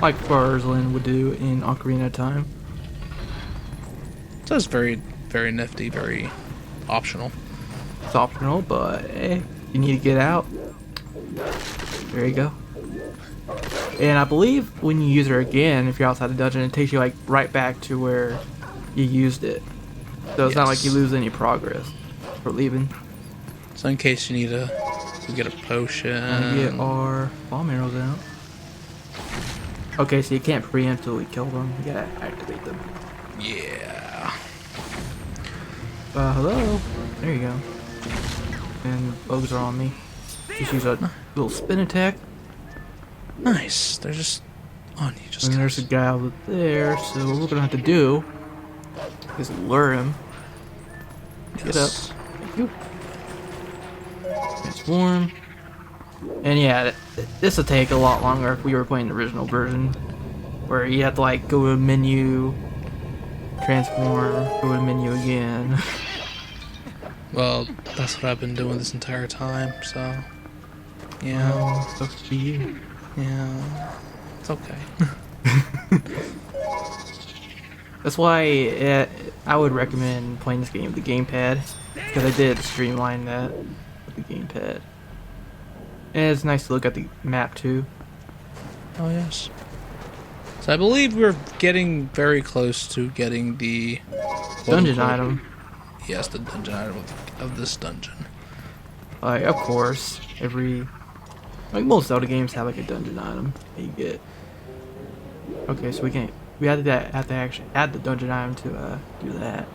like Farzlin would do in Ocarina of Time. so it's very, very nifty, very optional. It's optional, but hey, you need to get out. There you go. And I believe when you use her again, if you're outside the dungeon, it takes you like right back to where you used it. So it's not like you Yes. lose any progress for leaving. So in case you need to We get a potion. Get our bomb arrows out. Okay, so you can't preempt till we kill them. You gotta activate them. Yeah. Hello. There you go. And bugs are on me. Just use a little spin attack. Nice. They're just on you. Just. And there's a guy over there. So what we're gonna have to do is lure him. Get up. Thank you. Transform. And yeah, this will take a lot longer if we were playing the original version, where you have to like go to menu, transform, go to menu again. Well, that's what I've been doing this entire time, so yeah. Sucks to you. Yeah, it's okay. That's why I would recommend playing this game with the gamepad, because I did streamline that with the gamepad. And it's nice to look at the map too. Oh yes. So I believe we're getting very close to getting the Dungeon item. Yes, the dungeon item of this dungeon. Like, of course, like most Zelda games have like a dungeon item that you get. Okay, so we have to actually add the dungeon item to do that.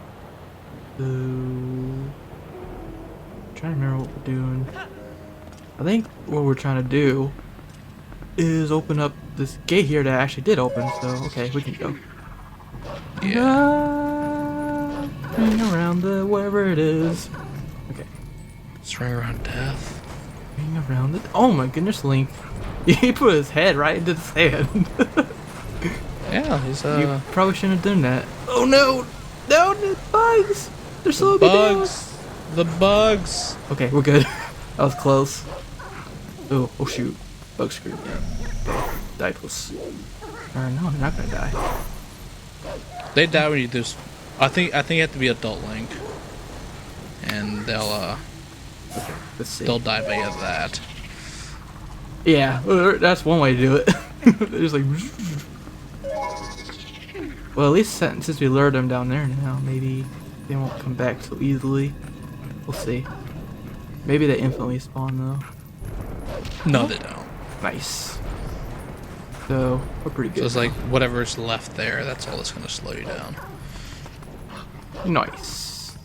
So, trying to remember what we're doing. I think what we're trying to do is open up this gate here that actually did open, so okay, we can go. Yeah. Ring around the wherever it is. Okay. Let's ring around death. Ring around the. Oh my goodness, Link! He put his head right into the sand. Yeah, he's You probably shouldn't have done that. Oh no! No, the bugs! They're slowing me down. bugs. The bugs. Okay, we're good. That was close. Oh shoot. Bug screwed me up. Die plus. No, I'm not gonna die. They die when you do. I think you have to be adult Link, and they'll Let's see. they'll die by that. Yeah, that's one way to do it. They're just like. Well, at least since we lured them down there now, maybe they won't come back so easily. We'll see. Maybe they infinitely spawn though. No, they don't. Nice. So we're pretty good. So it's like whatever's left there. That's all that's gonna slow you down. Nice.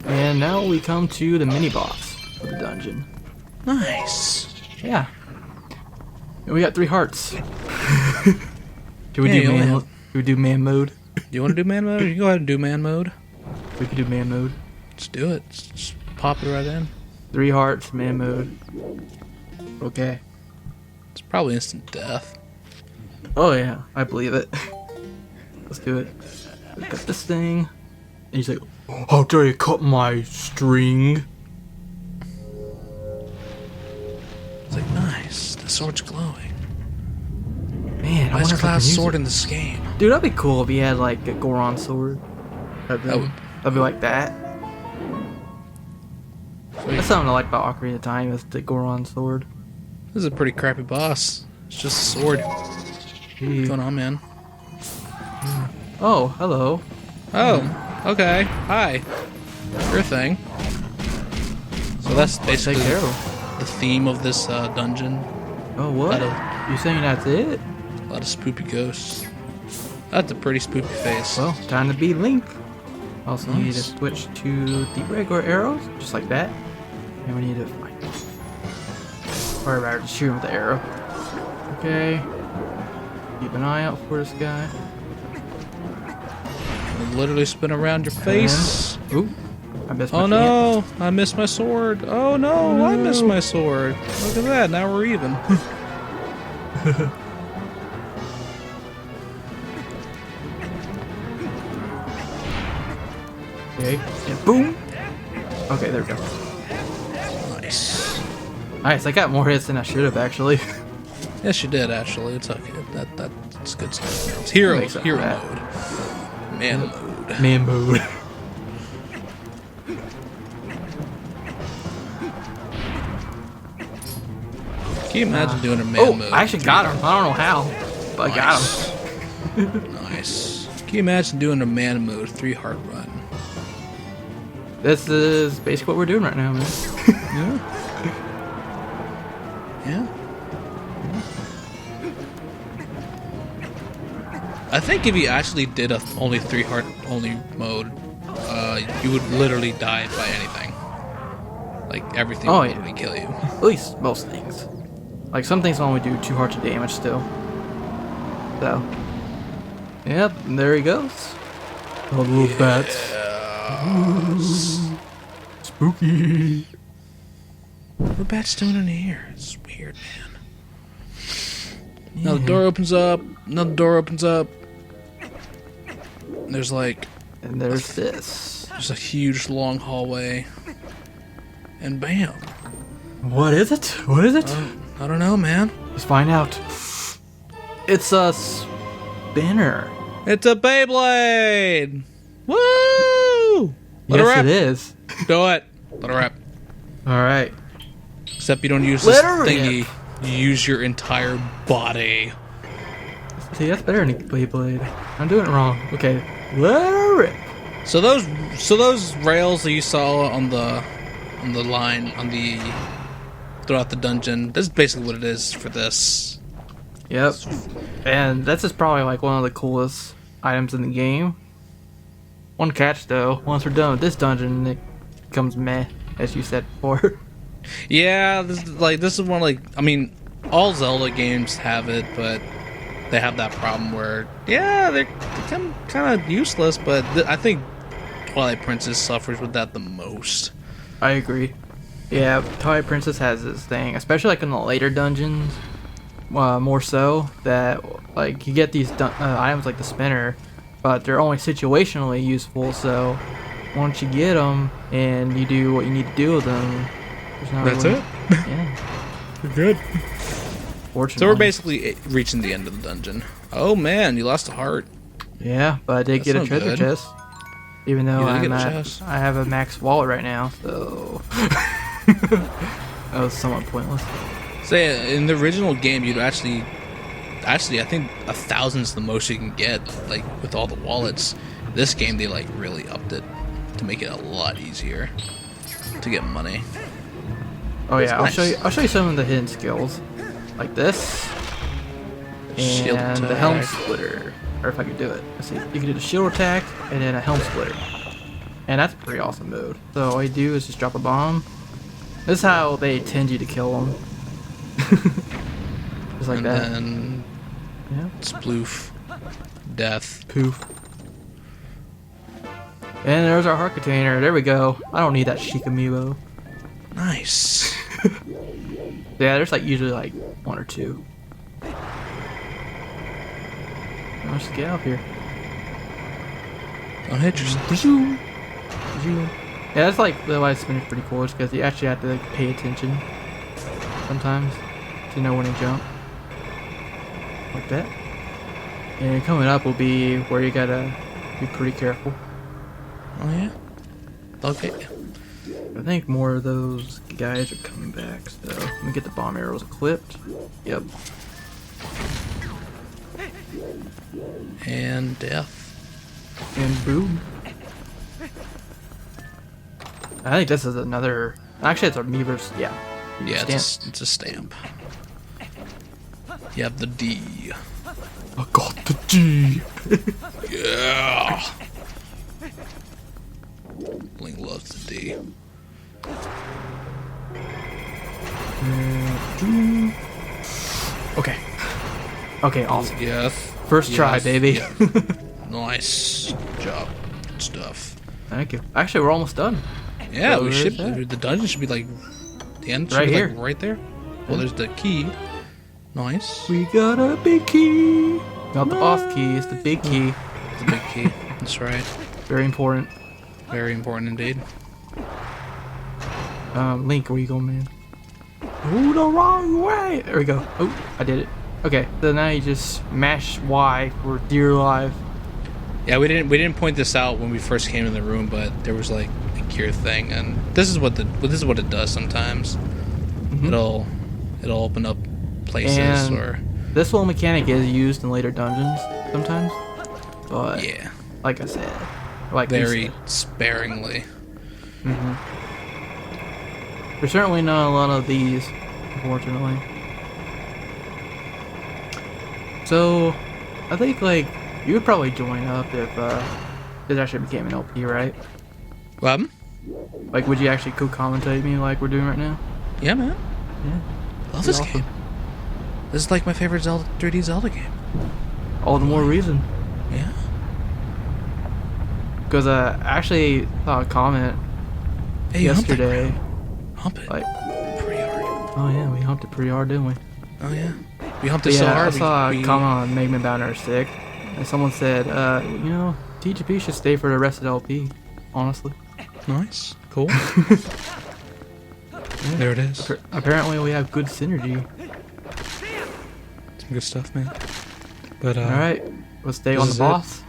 And now we come to the mini boss of the dungeon. Nice. Yeah. And we got 3 hearts. Should we Yeah, do you only man? have- Should we do man mode? You want to do man mode? You can go ahead and do man mode. We could do man mode. Let's do it. Just pop it right in. 3 hearts, man mode. Okay. It's probably instant death. Oh yeah, I believe it. Let's do it. We got this thing. And he's like, "How dare you cut my string?" It's like nice. The sword's glowing. Man, I Nice wonder if I class can use sword it. in this game. Dude, that'd be cool if he had like a Goron sword. That'd be like that. That's something I like about Ocarina of Time is the Goron sword. This is a pretty crappy boss. It's just a sword. Gee. What's going on, man? Oh, hello. Oh, okay. Hi. Your thing. So that's basically Take care of the theme of this dungeon. Oh, what? Hello. You saying that's it? A lot of spoopy ghosts. That's a pretty spoopy face. Well, time to be Link. Also, we need to Nice. switch to the regular arrows, just like that. And we need to find them. Or rather, just shoot him with the arrow. Okay. Keep an eye out for this guy. Literally spin around your face. Ooh, I missed my Oh no, I missed my sword. Oh no, I missed my sword. Look at that, now we're even. Okay, and boom! Okay, there we go. Nice. Nice, I got more hits than I should have actually. Yes, you did actually. It's okay. That's good stuff. It's hero Makes up hero for that. mode. Man mode. Man mode. Can you imagine doing a man mode? I actually got him. I don't know how, but I got him. Nice. Can you imagine doing a man mode 3-heart run? This is basically what we're doing right now, man. Yeah. Yeah. I think if you actually did a only 3 heart only mode, you would literally die by anything. Like everything would literally kill you. At least most things. Like some things only do 2 hearts of damage still. So, yep, there he goes. The little bats. Ooh, spooky. What are bats doing in here? It's weird, man. Now the door opens up. Another door opens up. There's like... And there's this. There's a huge long hallway. And bam. What is it? What is it? I don't know, man. Let's find out. It's a spinner. It's a Beyblade! Woo! Let her Yes, rip. it is. Do it. Let her rip. Alright. Except you don't use this thingy. You use your entire body. See, that's better than a Beyblade. I'm doing it wrong. Okay. Let her rip. So those rails that you saw on the line throughout the dungeon, this is basically what it is for this. Yep. And this is probably like one of the coolest items in the game. One catch though, once we're done with this dungeon, it becomes meh, as you said before. Yeah, this is one I mean, all Zelda games have it, but they have that problem where they become kind of useless. But I think Twilight Princess suffers with that the most. I agree. Yeah, Twilight Princess has this thing, especially like in the later dungeons, more so that like you get these items like the spinner, but they're only situationally useful. So once you get them and you do what you need to do with them, there's not That's really, it. Yeah, We're good. fortunately. So we're basically reaching the end of the dungeon. Oh man, you lost a heart. Yeah, but I did That's get a not treasure good. chest. Even though You did get a chest. I have a max wallet right now, so that was somewhat pointless. Say in the original game, you'd actually, I think 1,000's the most you can get, like with all the wallets. This game, they like really upped it to make it a lot easier to get money. Oh yeah, Nice. I'll show you some of the hidden skills, like this, Shield and the helm attack. splitter. Or if I could do it, let's see. You can do the shield attack and then a helm splitter, and that's a pretty awesome mode. So all you do is just drop a bomb. This is how they tend you to kill them. Just like And that. then Yeah. sploof, death. Poof. And there's our heart container. There we go. I don't need that chic amiibo. Nice. Yeah, there's like usually like 1 or 2. Let's get out here. Don't hit yourself. Zoom. Zoom. Yeah, that's like the why spin is pretty cool, is because you actually have to like pay attention sometimes to know when to jump. Like that. And coming up will be where you gotta be pretty careful. Oh yeah. Okay. I think more of those guys are coming back, so let me get the bomb arrows equipped. Yep. And death. And boom. I think this is another. Actually, it's a Amiibo's. Yeah. Yeah, Stamp. it's a stamp. You have the D. I got the G. Yeah. Link loves the D. Okay. Okay, awesome. Yes. First try, Yes, baby. yes. Nice. Good job. Good stuff. Thank you. Actually, we're almost done. Yeah, So we where's should. that? The dungeon should be like. The end should Right be here. like right there. Well, there's the key. Nice. We got a big key. Not the boss key, it's the big key. The big key. That's right. Very important. Very important indeed. Link, where you going, man? Oh, the wrong way. There we go. Oh, I did it. Okay, so now you just mash Y for dear life. Yeah, we didn't point this out when we first came in the room, but there was like a cure thing, and this is what it does sometimes. Mm-hmm. It'll open up places And or this little mechanic is used in later dungeons sometimes, but yeah, like I said, like you very said, sparingly. there's certainly not a lot of these, unfortunately. So, I think like you would probably join up if this actually became an LP, right? What? Like, would you actually co-commentate me like we're doing right now? Yeah, man. Yeah. Love this Awesome. game. This is like my favorite 3D Zelda game. All the more reason. Yeah. Because I actually saw a comment Hey, yesterday. Hump it. Like, Pretty hard. oh yeah, we humped it pretty hard, didn't we? Oh, yeah. We humped But it so yeah, I hard. saw we a comment on Mega Man Battle 6, and someone said, you know, TGP should stay for the rest of the LP, honestly. Nice. Cool. There it is. Apparently we have good synergy. Some good stuff, man. But, Alright, let's stay on the is boss.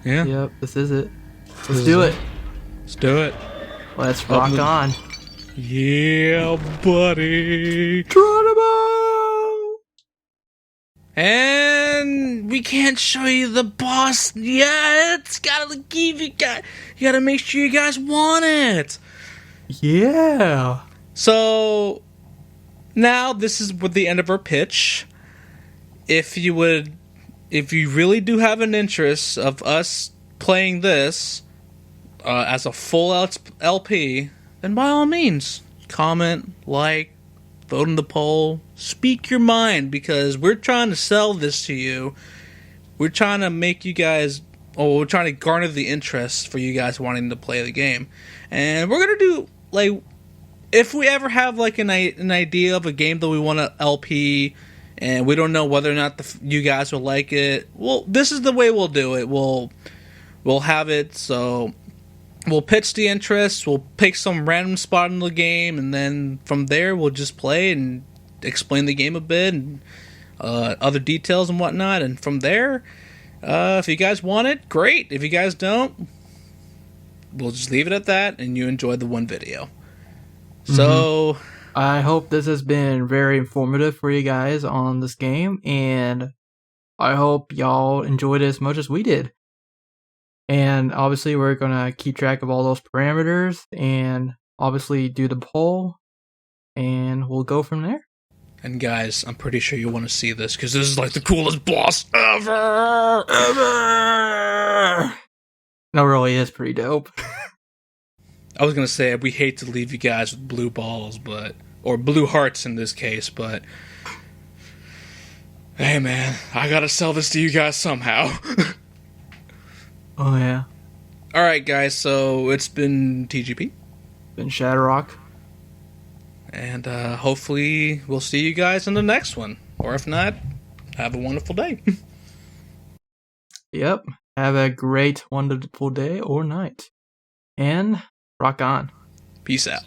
Yeah. Yep, this is it. Let's This do is it. Let's do it. Let's rock on. Yeah, buddy. Geronimo! And we can't show you the boss yet. You gotta make sure you guys want it. Yeah. So now this is with the end of our pitch. If you really do have an interest of us playing this as a full LP, then by all means, comment, like, vote in the poll, speak your mind, because we're trying to sell this to you. We're trying to make you guys, we're trying to garner the interest for you guys wanting to play the game. And we're going to do, like, if we ever have, like, an idea of a game that we want to LP, and we don't know whether or not you guys will like it, well, this is the way we'll do it. We'll have it, so we'll pitch the interest, we'll pick some random spot in the game, and then from there we'll just play and explain the game a bit, and other details and whatnot, and from there, if you guys want it, great. If you guys don't, we'll just leave it at that, and you enjoy the one video. So I hope this has been very informative for you guys on this game, and I hope y'all enjoyed it as much as we did. And obviously we're going to keep track of all those parameters and obviously do the poll, and we'll go from there. And guys, I'm pretty sure you want to see this, because this is like the coolest boss ever! No, really is pretty dope. I was going to say, we hate to leave you guys with blue balls, or blue hearts in this case, but hey man, I gotta sell this to you guys somehow. Oh yeah. Alright guys, so it's been TGP. Been ShadowRock. And hopefully we'll see you guys in the next one. Or if not, have a wonderful day. Yep. Have a great, wonderful day or night. And rock on. Peace out.